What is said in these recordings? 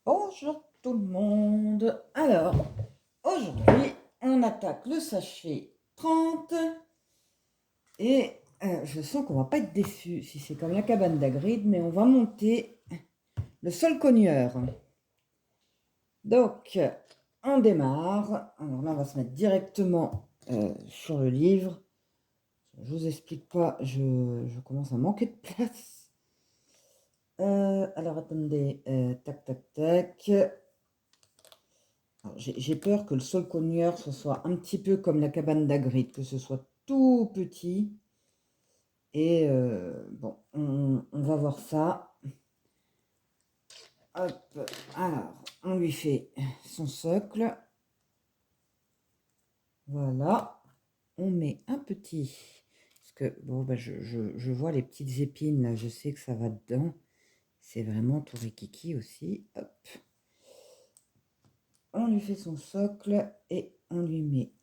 Bonjour tout le monde. Alors, aujourd'hui, on attaque le sachet 30 et je sens qu'on va pas être déçus si c'est comme la cabane d'Hagrid, mais on va monter le sol cogneur. Donc, on démarre. Alors là, on va se mettre directement sur le livre. Je vous explique pas, je commence à manquer de place. Alors, attendez, tac, tac, tac. J'ai peur que le sol cogneur, ce soit un petit peu comme la cabane d'Hagrid, que ce soit tout petit. Et bon, on va voir ça. Hop, alors, on lui fait son socle. Voilà. On met un petit... Parce que, bon, bah, je vois les petites épines, là, je sais que ça va dedans. C'est vraiment tout rikiki aussi. Hop. On lui fait son socle et on lui met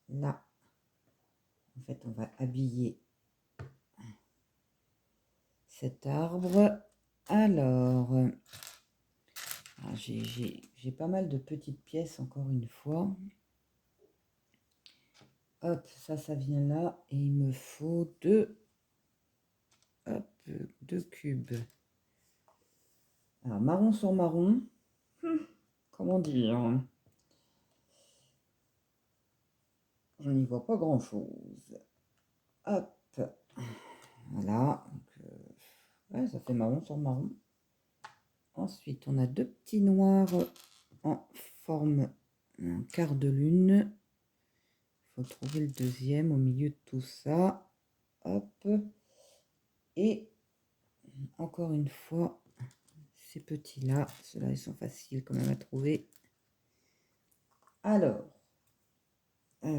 là. En fait, on va habiller cet arbre. Alors, j'ai pas mal de petites pièces encore une fois. Hop, ça vient là. Et il me faut deux cubes. Alors, marron sur marron. Comment dire? Je n'y vois pas grand-chose. Hop. Voilà. Donc, ouais, ça fait marron sur marron. Ensuite, on a deux petits noirs en forme un quart de lune. Il faut trouver le deuxième au milieu de tout ça. Hop. Et encore une fois, ces petits-là, ceux-là, ils sont faciles quand même à trouver. Alors, hop,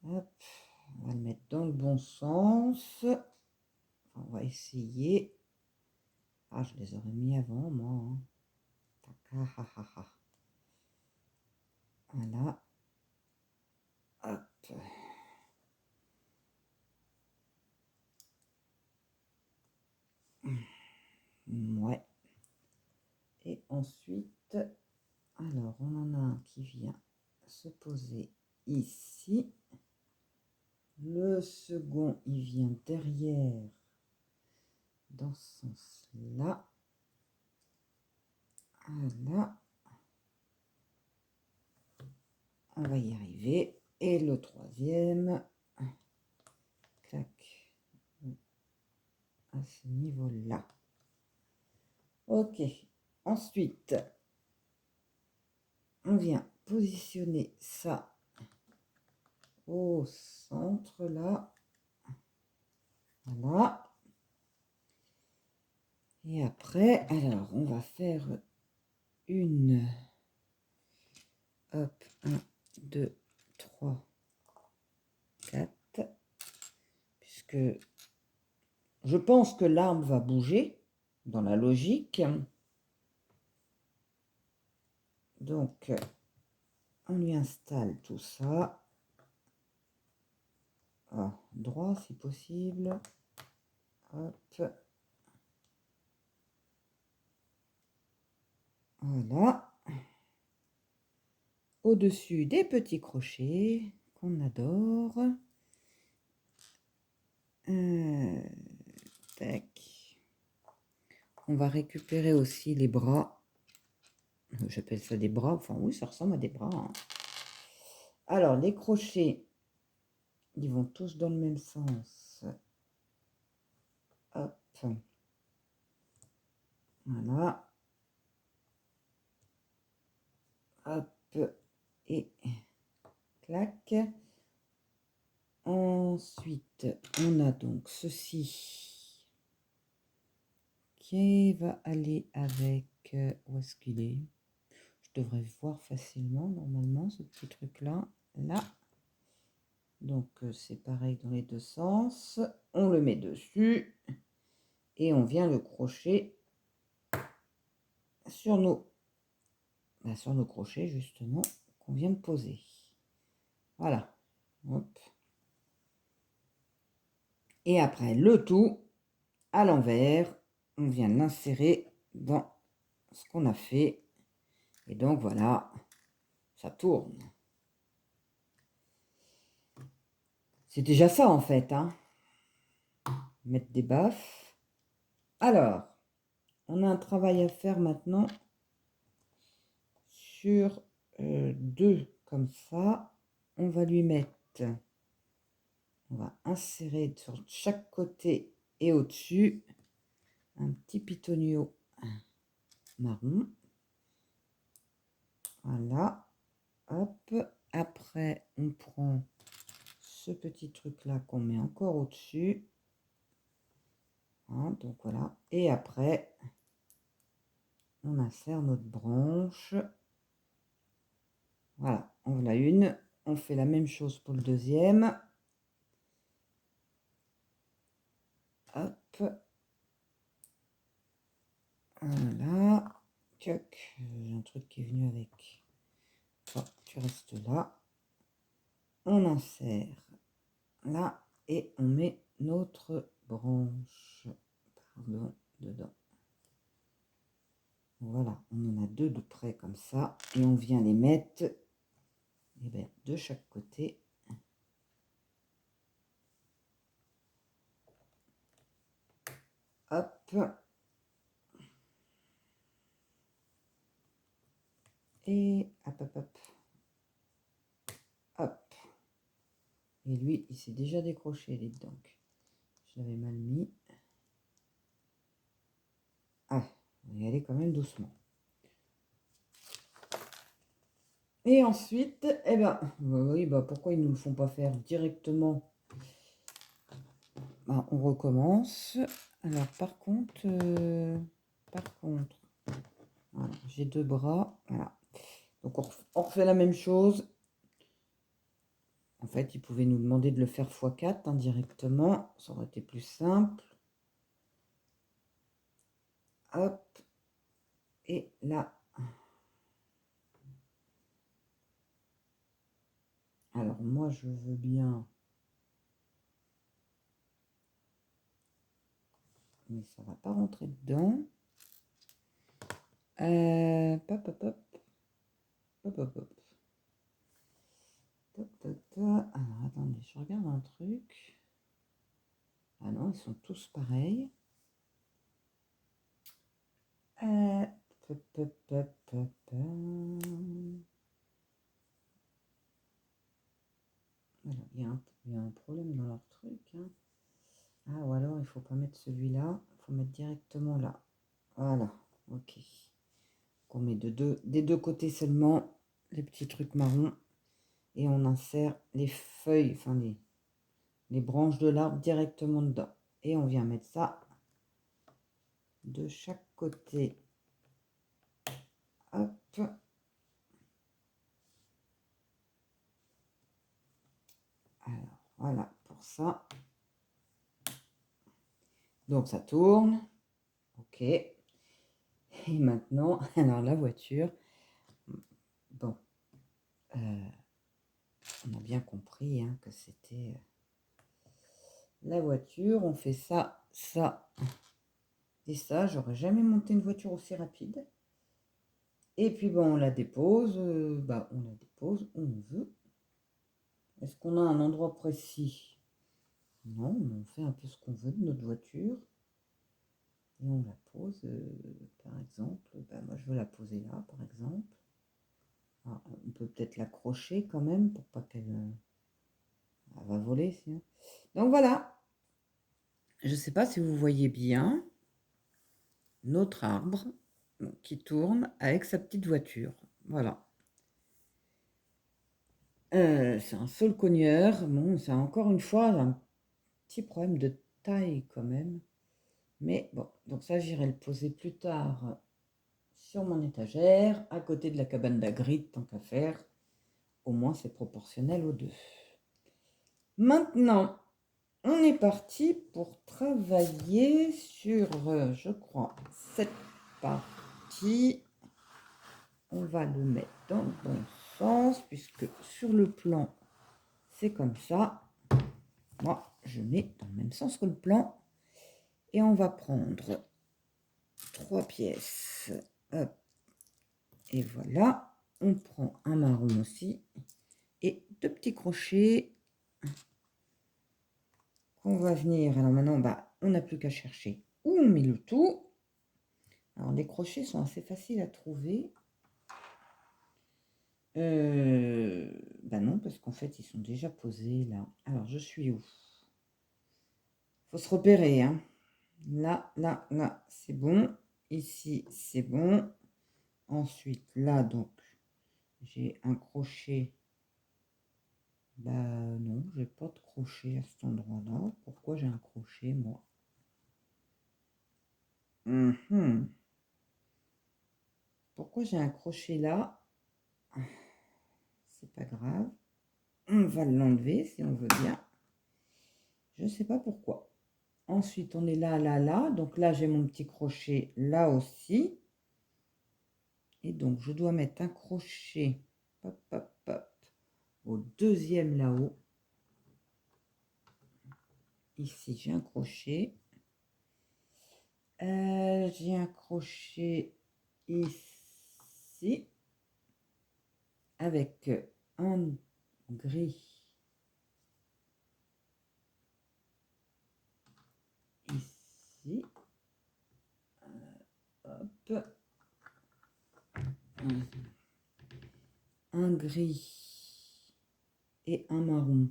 on va le mettre dans le bon sens. Enfin, on va essayer. Ah, je les aurais mis avant, moi. Hein. Voilà. Hop. Ouais. Et ensuite, alors, on en a un qui vient se poser ici. Le second, il vient derrière, dans ce sens-là. Voilà. On va y arriver. Et le troisième, clac, à ce niveau-là. Ok. Ensuite, on vient positionner ça au centre, là. Voilà. Et après, alors, on va faire une... Hop, 1, 2, 3, 4. Puisque je pense que l'arbre va bouger, dans la logique. Donc, on lui installe tout ça. Ah, droit si possible. Hop. Voilà. Au-dessus des petits crochets qu'on adore. Tac. On va récupérer aussi les bras. J'appelle ça des bras. Enfin oui, ça ressemble à des bras. Hein. Alors, les crochets, ils vont tous dans le même sens. Hop. Voilà. Hop. Et clac. Ensuite, on a donc ceci qui va aller avec... où est-ce qu'il est? Je devrais voir facilement, normalement, ce petit truc-là. Là. Donc, c'est pareil dans les deux sens. On le met dessus. Et on vient le crocher sur nos crochets, justement, qu'on vient de poser. Voilà. Hop. Et après, le tout, à l'envers, on vient l'insérer dans ce qu'on a fait. Et donc voilà, ça tourne. C'est déjà ça en fait, hein. Mettre des baffes. Alors, on a un travail à faire maintenant sur 2 comme ça. On va lui mettre, on va insérer sur chaque côté et au-dessus un petit pitonio marron. Voilà, hop. Après, on prend ce petit truc-là qu'on met encore au-dessus. Hein, donc voilà. Et après, on insère notre branche. Voilà, on en a une. On fait la même chose pour le deuxième. Hop. Voilà. Tuc. J'ai un truc qui est venu avec. Toi, tu restes là. On insère là et on met notre branche. Pardon, dedans. Voilà, on en a 2 de près comme ça. Et on vient les mettre de chaque côté. Hop. Et hop, hop, hop. Hop. Et lui, il s'est déjà décroché, les donc. Je l'avais mal mis. Ah, on va y aller quand même doucement. Et ensuite, eh ben, oui, bah pourquoi ils ne nous le font pas faire directement? Bah, on recommence. Alors, par contre, voilà, j'ai 2 bras, voilà. Donc, on refait la même chose. En fait, ils pouvaient nous demander de le faire x4 directement. Ça aurait été plus simple. Hop. Et là. Alors, moi, je veux bien... Mais ça va pas rentrer dedans. Hop, hop, hop. Hop, hop, hop. Alors, attendez, je regarde un truc. Ah non, ils sont tous pareils. Hop, hop, hop, hop. Alors, il y a un problème dans leur truc. Hein. Ah, ou alors, il faut pas mettre celui-là. Il faut mettre directement là. Voilà, ok. On met des deux côtés seulement les petits trucs marrons. Et on insère les feuilles, enfin les branches de l'arbre directement dedans. Et on vient mettre ça de chaque côté. Hop. Alors, voilà pour ça. Donc, ça tourne. Ok. Et maintenant, alors la voiture. Bon. On a bien compris hein, que c'était la voiture. On fait ça, ça et ça. J'aurais jamais monté une voiture aussi rapide. Et puis, bon, on la dépose. On la dépose où on veut. Est-ce qu'on a un endroit précis? Non, on fait un peu ce qu'on veut de notre voiture. Et on la pose, par exemple. Moi, je veux la poser là, par exemple. Alors, on peut peut-être l'accrocher quand même pour pas qu'elle elle va voler. Sinon. Donc voilà. Je ne sais pas si vous voyez bien notre arbre qui tourne avec sa petite voiture. Voilà. C'est un saule-cogneur. Bon, c'est encore une fois un petit problème de taille quand même. Mais bon, donc ça, j'irai le poser plus tard sur mon étagère, à côté de la cabane d'Agritte, tant qu'à faire. Au moins, c'est proportionnel aux deux. Maintenant, on est parti pour travailler sur, je crois, cette partie. On va le mettre dans le bon sens, puisque sur le plan, c'est comme ça. Moi, je mets dans le même sens que le plan. Et on va prendre 3 pièces. Hop. Et voilà. On prend un marron aussi. Et 2 petits crochets qu'on va venir. Alors maintenant, bah, on n'a plus qu'à chercher où on met le tout. Alors les crochets sont assez faciles à trouver. Bah non, parce qu'en fait, ils sont déjà posés là. Alors, je suis où? Faut se repérer, hein. Là, là, là, c'est bon. Ici, c'est bon. Ensuite, là, donc, j'ai un crochet. Bah non, j'ai pas de crochet à cet endroit-là. Pourquoi j'ai un crochet, moi? Pourquoi j'ai un crochet là? C'est pas grave. On va l'enlever si on veut bien. Je ne sais pas pourquoi. Ensuite, on est là, là, là. Donc là, j'ai mon petit crochet là aussi. Et donc, je dois mettre un crochet hop, hop, hop, au deuxième là-haut. Ici, j'ai un crochet. J'ai un crochet ici avec un gris ici. Hop. Un gris et un marron.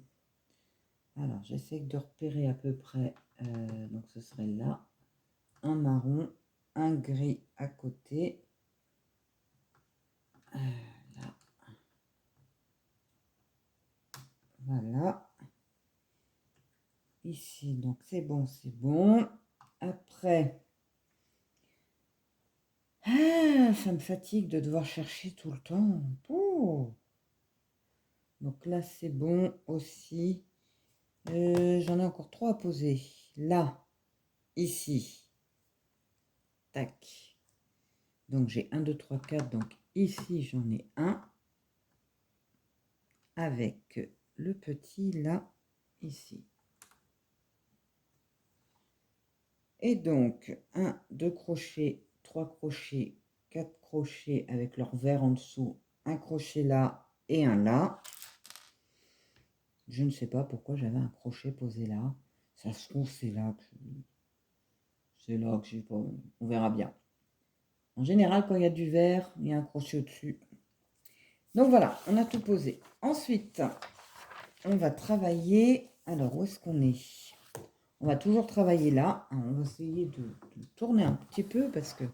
Alors, j'essaie de repérer à peu près. Donc, ce serait là. Un marron, un gris à côté. Là. Voilà. Ici, donc c'est bon, c'est bon. Après, ça me fatigue de devoir chercher tout le temps. Oh. Donc là, c'est bon aussi. J'en ai encore 3 à poser. Là, ici. Tac. Donc j'ai 1, 2, 3, 4. Donc ici, j'en ai un. Avec le petit là, ici. Et donc, 1, 2 crochets, 3 crochets, 4 crochets avec leur vert en dessous, un crochet là et un là. Je ne sais pas pourquoi j'avais un crochet posé là. Ça se trouve, c'est là que j'ai pas. On verra bien. En général, quand il y a du vert, il y a un crochet au-dessus. Donc voilà, on a tout posé. Ensuite, on va travailler. Alors, où est-ce qu'on est? On va toujours travailler là. On va essayer de tourner un petit peu parce que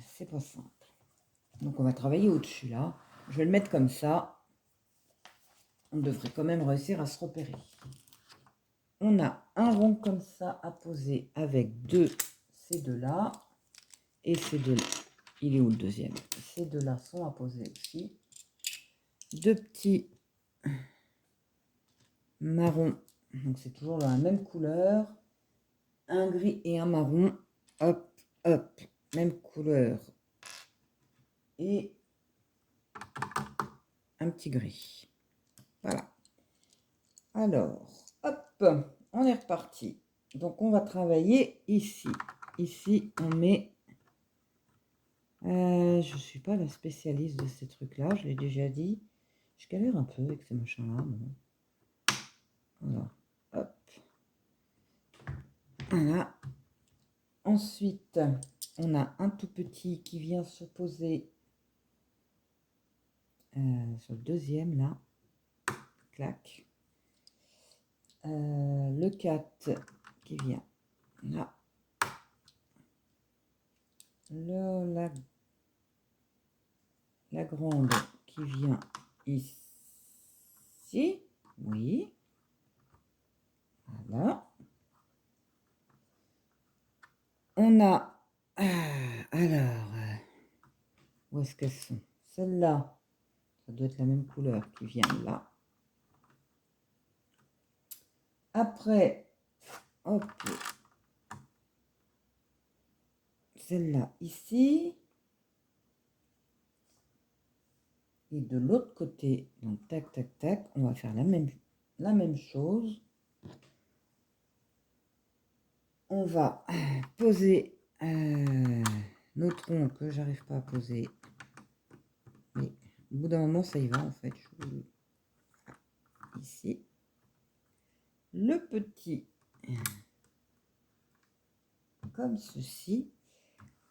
c'est pas simple. Donc on va travailler au-dessus là. Je vais le mettre comme ça. On devrait quand même réussir à se repérer. On a un rond comme ça à poser avec ces deux là. Et ces deux là. Il est où le deuxième? Ces deux là sont à poser aussi. Deux petits marrons. Donc c'est toujours la même couleur. Un gris et un marron. Hop, hop. Même couleur. Et un petit gris. Voilà. Alors, hop, on est reparti. Donc, on va travailler ici. Ici, on met... je ne suis pas la spécialiste de ces trucs-là, je l'ai déjà dit. Je galère un peu avec ces machins-là. Voilà. Hop. Voilà. Ensuite, on a un tout petit qui vient se poser sur le deuxième, là. Clac. Le 4 qui vient là. La grande qui vient ici. Oui. Voilà. On a... alors, où est-ce qu'elles sont? Celle-là, ça doit être la même couleur qui vient là. Après, hop, celle-là ici. Et de l'autre côté, donc tac, tac, tac, on va faire la même chose. on va poser nos troncs que j'arrive pas à poser. Mais au bout d'un moment, ça y va en fait. Ici. Le petit, comme ceci.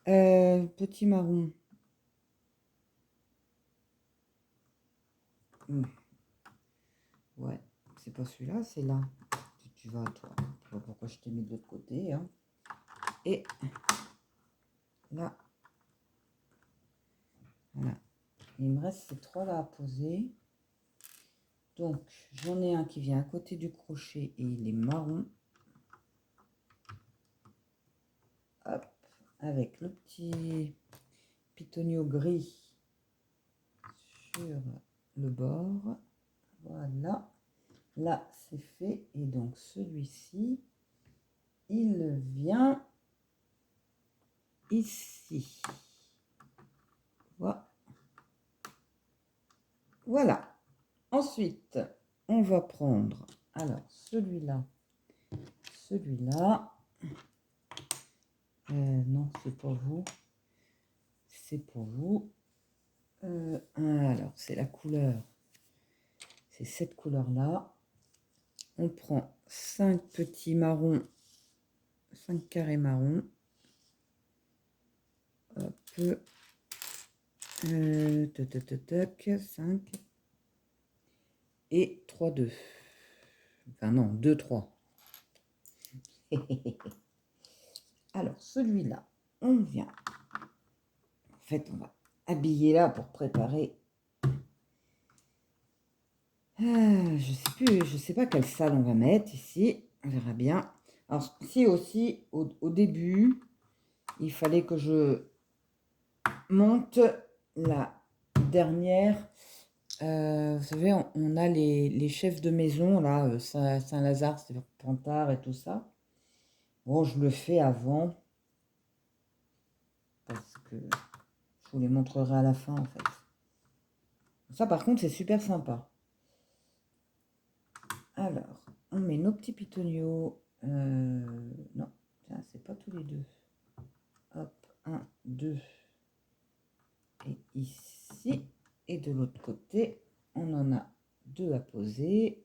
Petit marron. Ouais, c'est pas celui-là, c'est là. Tu vas, toi. Je sais pas pourquoi je t'ai mis de l'autre côté. Hein. Et là. Voilà. Il me reste ces trois là à poser. Donc, j'en ai un qui vient à côté du crochet et il est marron. Hop, avec le petit pitonio gris sur le bord. Voilà. Là, c'est fait. Et donc, celui-ci, il vient ici. Voilà. Ensuite, on va prendre, alors, celui-là. Non, c'est pour vous. C'est pour vous. Alors, c'est la couleur. C'est cette couleur-là. On prend 5 petits marrons, 5 carrés marrons. Hop. 5. Et 3, 2. Enfin non, 2, 3. Alors, celui-là, on vient. En fait, on va habiller là pour préparer. Je sais pas quelle salle on va mettre ici. On verra bien. Alors, si aussi, au début, il fallait que je monte la dernière. Vous savez, on a les chefs de maison, là, Saint-Lazare, Pantard et tout ça. Bon, je le fais avant. Parce que je vous les montrerai à la fin, en fait. Ça, par contre, c'est super sympa. Alors, on met nos petits pitonios. Non, tiens, c'est pas tous les deux. Hop, 1, 2. Et ici. Et de l'autre côté, on en a 2 à poser.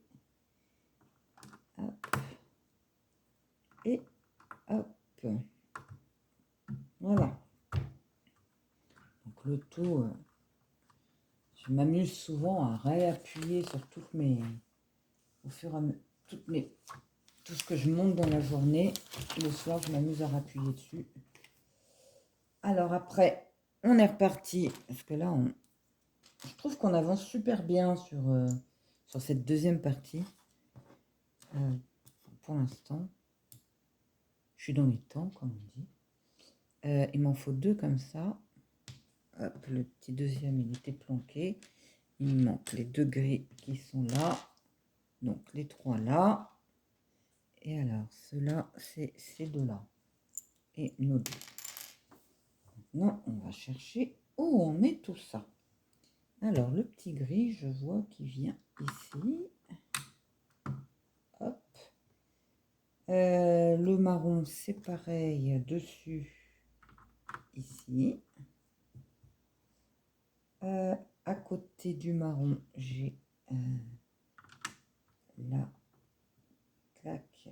Hop. Et hop. Voilà. Donc le tout, je m'amuse souvent à réappuyer sur toutes mes... Au fur et à mesure, tout ce que je monte dans la journée. Le soir, je m'amuse à rappuyer dessus. Alors après, on est reparti. Parce que là, je trouve qu'on avance super bien sur cette deuxième partie. Pour l'instant. Je suis dans les temps, comme on dit. Il m'en faut 2 comme ça. Hop, le petit deuxième, il était planqué. Il me manque les 2 gris qui sont là. Donc, les 3 là. Et alors, ceux-là, c'est ces 2 là. Et nos 2. Maintenant, on va chercher où on met tout ça. Alors, le petit gris, je vois qu'il vient ici. Hop. Le marron, c'est pareil, dessus, ici. À côté du marron, j'ai là, clac,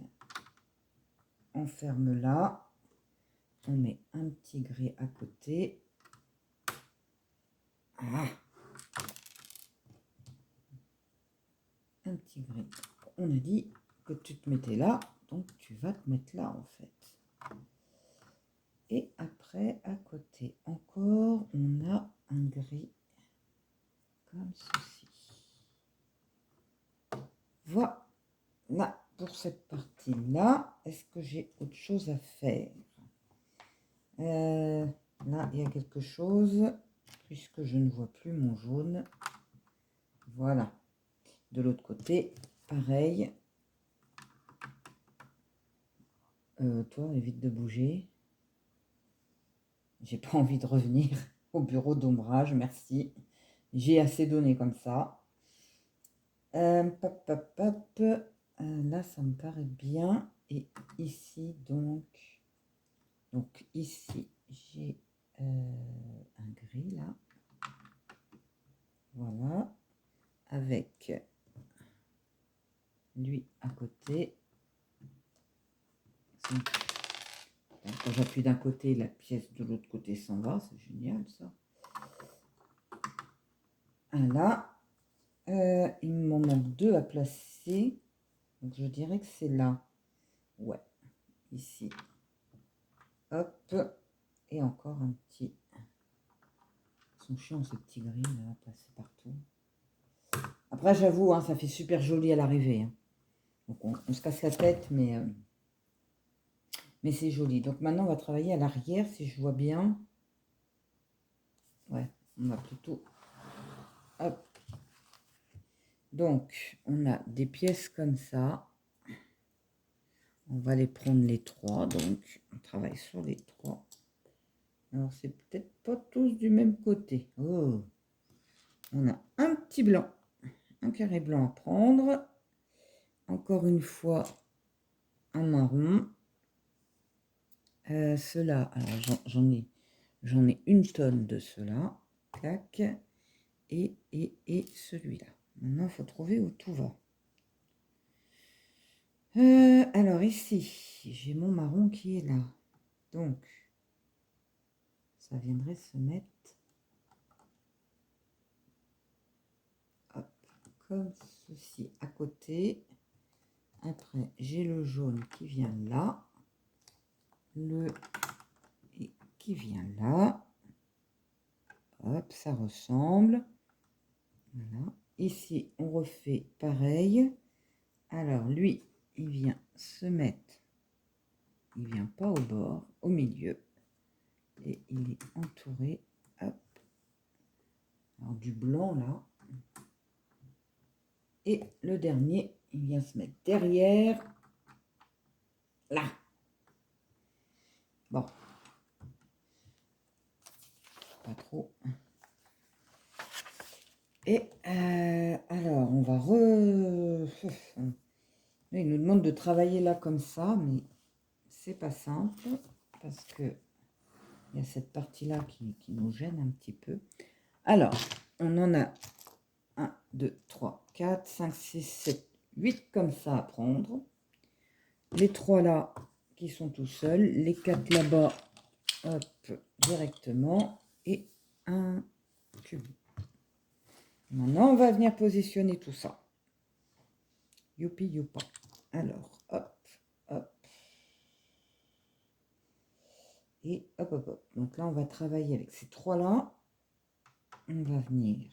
on ferme là. On met un petit gris à côté. Ah, un petit gris. On a dit que tu te mettais là, donc tu vas te mettre là en fait. Et après, à côté encore, on a un gris comme ceci. Voilà pour cette partie-là. Est-ce que j'ai autre chose à faire? Là, il y a quelque chose, puisque je ne vois plus mon jaune. Voilà. De l'autre côté, pareil. Toi, évite de bouger. J'ai pas envie de revenir au bureau d'ombrage, merci. J'ai assez donné comme ça. Là, ça me paraît bien. Et ici, donc ici, j'ai un gris là. Voilà. Avec lui à côté. Quand j'appuie d'un côté, la pièce de l'autre côté s'en va. C'est génial ça. Là. Il m'en manque 2 à placer. Donc je dirais que c'est là. Ouais. Ici. Hop. Et encore un petit. Ils sont chiants ces petits gris là, placés partout. Après j'avoue, hein, ça fait super joli à l'arrivée. Hein. Donc on se casse la tête, mais c'est joli. Donc maintenant on va travailler à l'arrière, si je vois bien. Ouais, on va plutôt... Hop. Donc on a des pièces comme ça. On va les prendre les 3. Donc on travaille sur les 3. Alors, c'est peut-être pas tous du même côté. Oh. On a un petit blanc, un carré blanc à prendre. Encore une fois, un marron. Ceux-là, alors j'en ai une tonne de ceux-là. Clac. Et celui-là. Maintenant, il faut trouver où tout va. Alors, ici, j'ai mon marron qui est là. Donc, ça viendrait se mettre... comme ceci à côté. Après, j'ai le jaune qui vient là. Le qui vient là. Hop, ça ressemble. Voilà. Ici, on refait pareil. Alors, lui, il vient se mettre. Il vient pas au bord, au milieu. Et il est entouré. Hop. Alors, du blanc là. Et le dernier, il vient se mettre derrière. Là. Bon. Pas trop. Et alors, on va il nous demande de travailler là comme ça, mais c'est pas simple parce que il y a cette partie-là qui nous gêne un petit peu. Alors, on en a 1, 2, 3, 4, 5, 6, 7, 8 comme ça à prendre. Les 3 là qui sont tout seuls, les 4 là-bas, hop, directement, et un cube. Maintenant, on va venir positionner tout ça. Youpi, youpa. Alors, hop, hop. Et hop, hop, hop. Donc là, on va travailler avec ces 3-là. On va venir.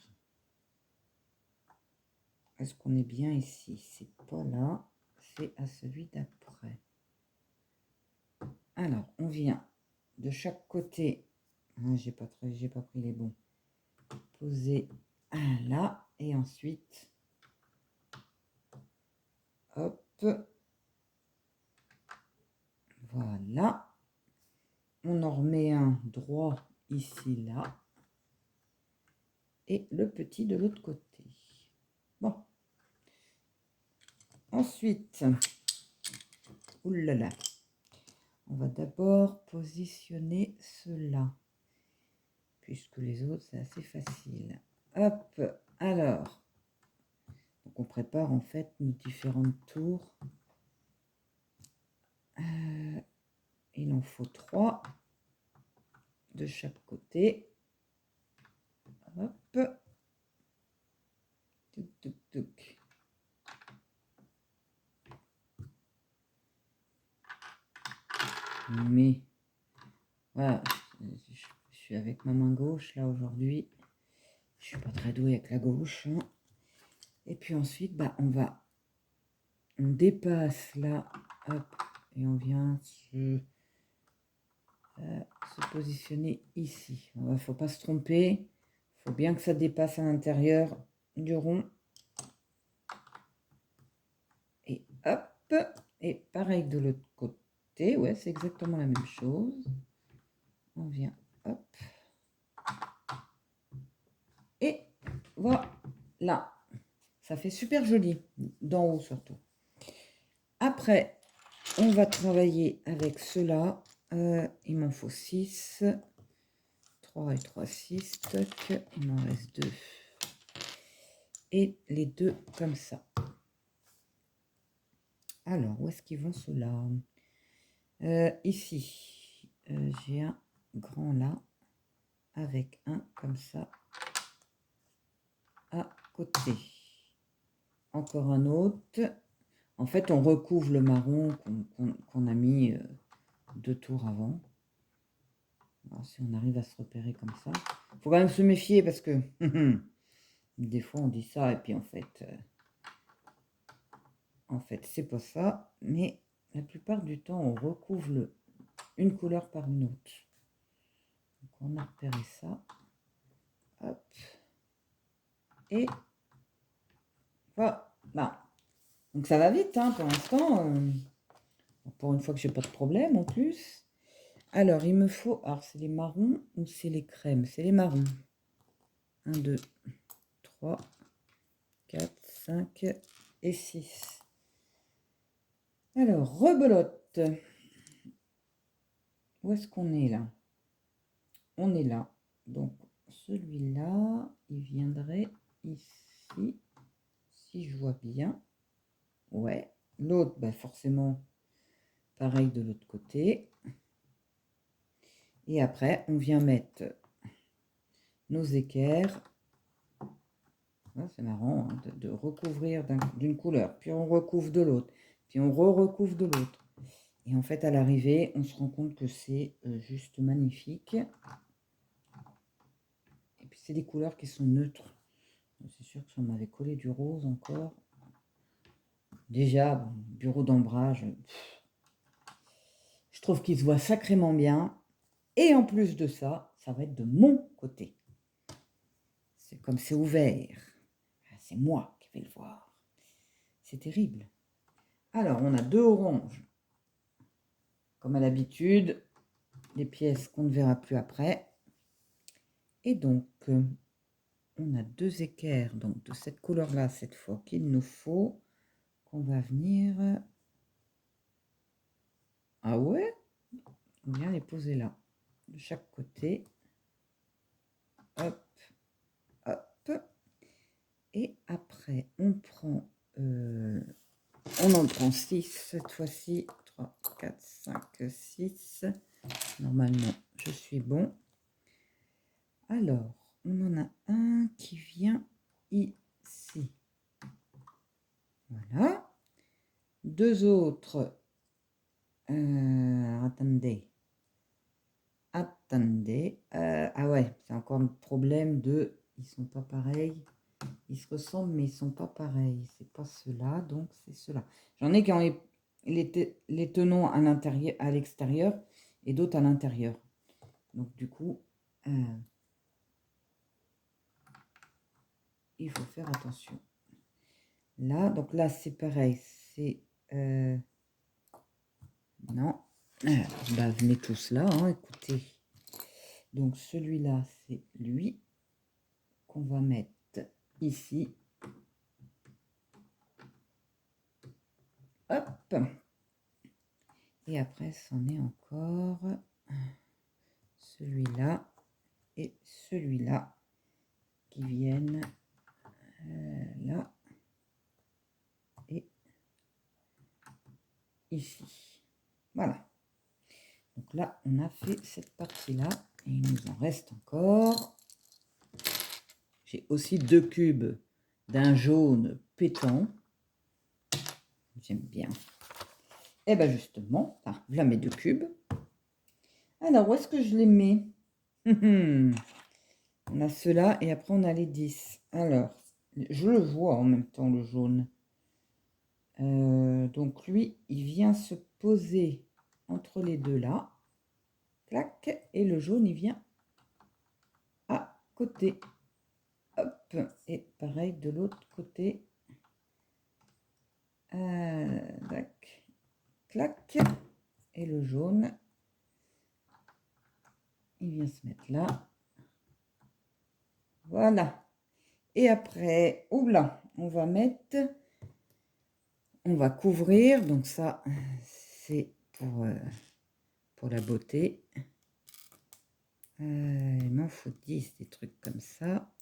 Est-ce qu'on est bien ici? C'est pas là. C'est à celui d'après. Alors, on vient de chaque côté. Ah, j'ai pas pris les bons. Poser un là. Et ensuite, hop. Voilà. On en remet un droit ici, là. Et le petit de l'autre côté. Bon. Ensuite, oulala. On va d'abord positionner cela. Puisque les autres, c'est assez facile. Hop. Alors. Donc, on prépare en fait nos différentes tours. Il en faut 3 de chaque côté. Hop. Touc, touc, touc. Mais voilà, je suis avec ma main gauche là aujourd'hui. Je suis pas très douée avec la gauche. Hein. Et puis ensuite, bah, on dépasse là, hop, et on vient se positionner ici. Il ne faut pas se tromper. Il faut bien que ça dépasse à l'intérieur du rond. Et hop. Et pareil de l'autre côté. Ouais, c'est exactement la même chose. On vient, hop. Et voilà. Ça fait super joli. D'en haut surtout. Après, on va travailler avec ceux-là. Il m'en faut 6. 3 et 3, 6. Toc. Il m'en reste 2. Et les 2 comme ça. Alors, où est-ce qu'ils vont ceux-là? Ici, j'ai un grand là, avec un comme ça, à côté. Encore un autre. En fait, on recouvre le marron qu'on a mis 2 tours avant. Alors, si on arrive à se repérer comme ça. Il faut quand même se méfier parce que des fois on dit ça et puis en fait c'est pas ça. Mais la plupart du temps, on recouvre une couleur par une autre. Donc on a repéré ça. Hop. Et voilà. Donc ça va vite hein, pour l'instant. Pour une fois que j'ai pas de problème en plus. Alors il me faut. Alors c'est les marrons ou c'est les crèmes? C'est les marrons. 1, 2, 3, 4, 5 et 6. Alors, rebelote. Où est-ce qu'on est là? On est là. Donc, celui-là, il viendrait ici. Si je vois bien. Ouais. L'autre, bah forcément, pareil de l'autre côté. Et après, on vient mettre nos équerres. Ouais, c'est marrant hein, de recouvrir d'une couleur. Puis on recouvre de l'autre. Puis on recouvre de l'autre. Et en fait, à l'arrivée, on se rend compte que c'est juste magnifique. Et puis, c'est des couleurs qui sont neutres. C'est sûr que si on m'avait collé du rose encore. Déjà, bon, bureau d'ombrage, je trouve qu'il se voit sacrément bien. Et en plus de ça, ça va être de mon côté. C'est comme c'est ouvert. C'est moi qui vais le voir. C'est terrible. Alors, on a 2 oranges. Comme à l'habitude, les pièces qu'on ne verra plus après. Et donc, on a 2 équerres donc de cette couleur-là cette fois qu'il nous faut. Qu'on va venir... Ah ouais? On vient les poser là. De chaque côté. Hop. Hop. Et après, on prend... on en prend 6 cette fois-ci. 3, 4, 5, 6. Normalement, je suis bon. Alors, on en a un qui vient ici. Voilà. 2 autres. Attendez. Attendez. Ah ouais, c'est encore le problème de... Ils sont pas pareils. Ils se ressemblent, mais ils sont pas pareils. C'est pas ceux-là, donc c'est ceux-là. J'en ai qui ont les tenons à l'intérieur, à l'extérieur, et d'autres à l'intérieur. Donc du coup, il faut faire attention. Là, donc là, c'est pareil. C'est... non. Bah, venez tous là, hein, écoutez. Donc celui-là, c'est lui qu'on va mettre ici. Hop. Et après, c'en est encore celui-là et celui-là qui viennent là et ici. Voilà. Donc là, on a fait cette partie-là et il nous en reste encore. J'ai aussi 2 cubes d'un jaune pétant. J'aime bien. Et bien justement, voilà mes 2 cubes. Alors, où est-ce que je les mets? On a ceux-là et après on a les 10. Alors, je le vois en même temps, le jaune. Donc lui, il vient se poser entre les deux là. Clac. Et le jaune, il vient à côté. Hop. Et pareil de l'autre côté. Tac. Clac. Et le jaune, il vient se mettre là. Voilà. Et après, oula, on va mettre... On va couvrir, donc ça, assez pour la beauté. Il m'en faut 10, des trucs comme ça.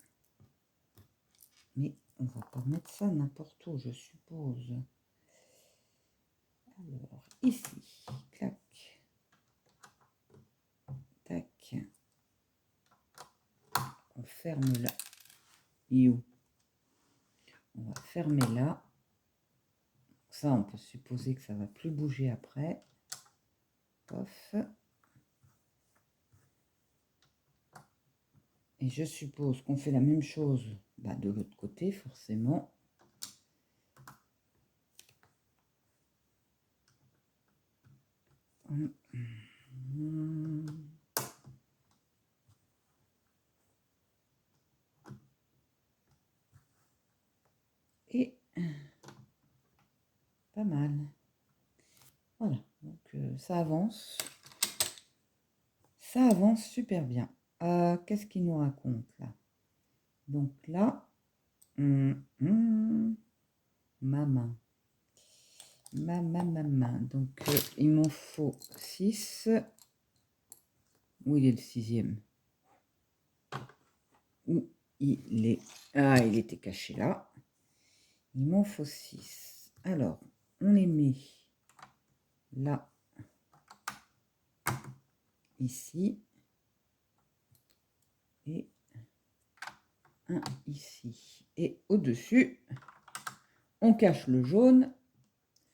Mais on va pas mettre ça n'importe où, je suppose. Alors, ici, clac, tac. On ferme là. You. On va fermer là. Ça, on peut supposer que ça va plus bouger après. Pof. Et je suppose qu'on fait la même chose de l'autre côté, forcément. Et pas mal. Voilà, donc ça avance. Ça avance super bien. Qu'est-ce qu'il nous raconte là? Donc là, ma main. Ma main. Donc il m'en faut 6. Où il est le 6e? Où il est? Ah, il était caché là. Il m'en faut 6. Alors, on les met là, ici, et un ici. Et au-dessus, on cache le jaune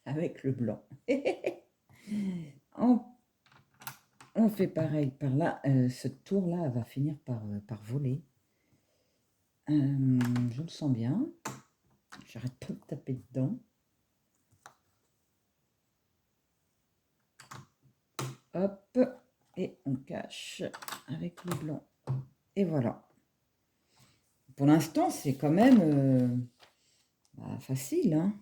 avec le blanc. On fait pareil par là. Ce tour-là va finir par voler. Je le sens bien. J'arrête pas de taper dedans. Hop, et on cache avec le blanc. Et voilà. Pour l'instant, c'est quand même facile. Hein.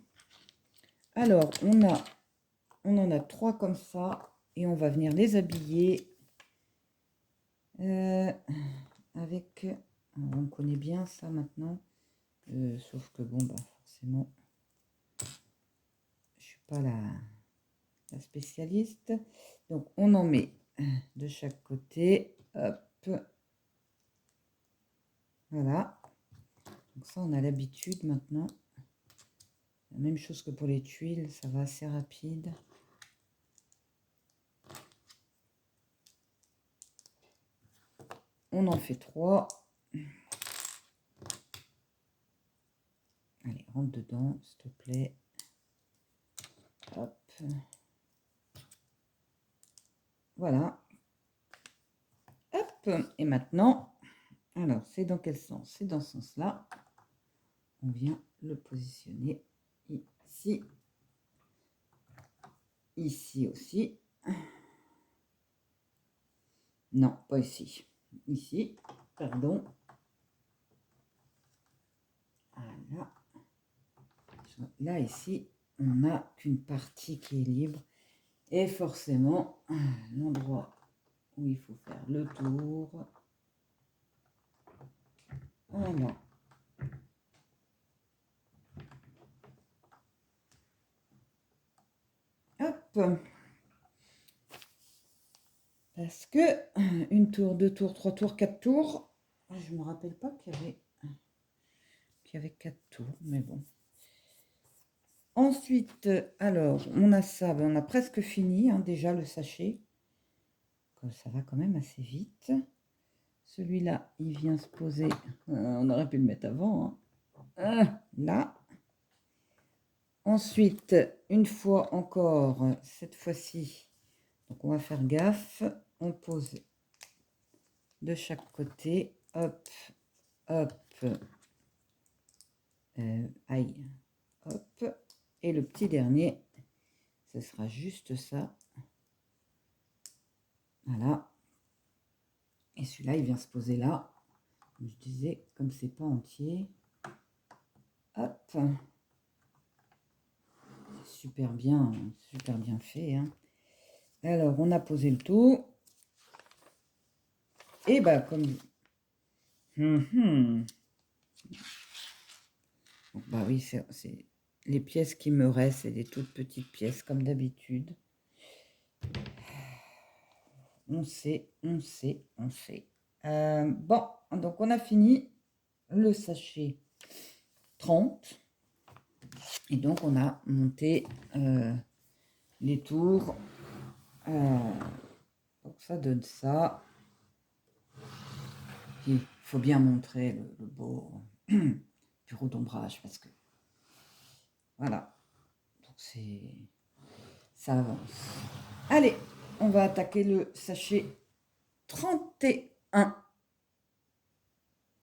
Alors, on en a 3 comme ça. Et on va venir les habiller avec... On connaît bien ça maintenant. Sauf que bon, forcément, je suis pas la spécialiste. Donc, on en met de chaque côté. Hop. Voilà. Donc ça, on a l'habitude maintenant. La même chose que pour les tuiles, ça va assez rapide. On en fait 3. Allez, rentre dedans, s'il te plaît. Hop. Voilà. Hop. Et maintenant, alors, c'est dans quel sens? C'est dans ce sens-là. On vient le positionner ici. Ici aussi. Non, pas ici. Ici, pardon. Voilà. Là, ici, on n'a qu'une partie qui est libre. Et forcément, l'endroit où il faut faire le tour. Voilà. Hop. Parce que une tour, 2 tours, 3 tours, 4 tours. Je ne me rappelle pas qu'il y avait 4 tours, mais bon. Ensuite, alors, on a ça, on a presque fini, hein, déjà le sachet. Ça va quand même assez vite. Celui-là, il vient se poser. On aurait pu le mettre avant. Hein. Là. Ensuite, une fois encore, cette fois-ci, donc on va faire gaffe. On pose de chaque côté. Hop, hop. Aïe. Hop. Et le petit dernier, ce sera juste ça. Voilà. Et celui-là, il vient se poser là. Comme je disais, comme c'est pas entier. Hop. C'est super bien fait. Hein. Alors, on a posé le tout. Et comme... Donc, oui, c'est les pièces qui me restent, c'est des toutes petites pièces, comme d'habitude. on sait, on sait, on sait. Bon, donc on a fini le sachet 30. Et donc on a monté les tours. Donc ça donne ça. Il faut bien montrer le beau bureau d'ombrage parce que voilà. Donc ça avance. Allez, on va attaquer le sachet 31.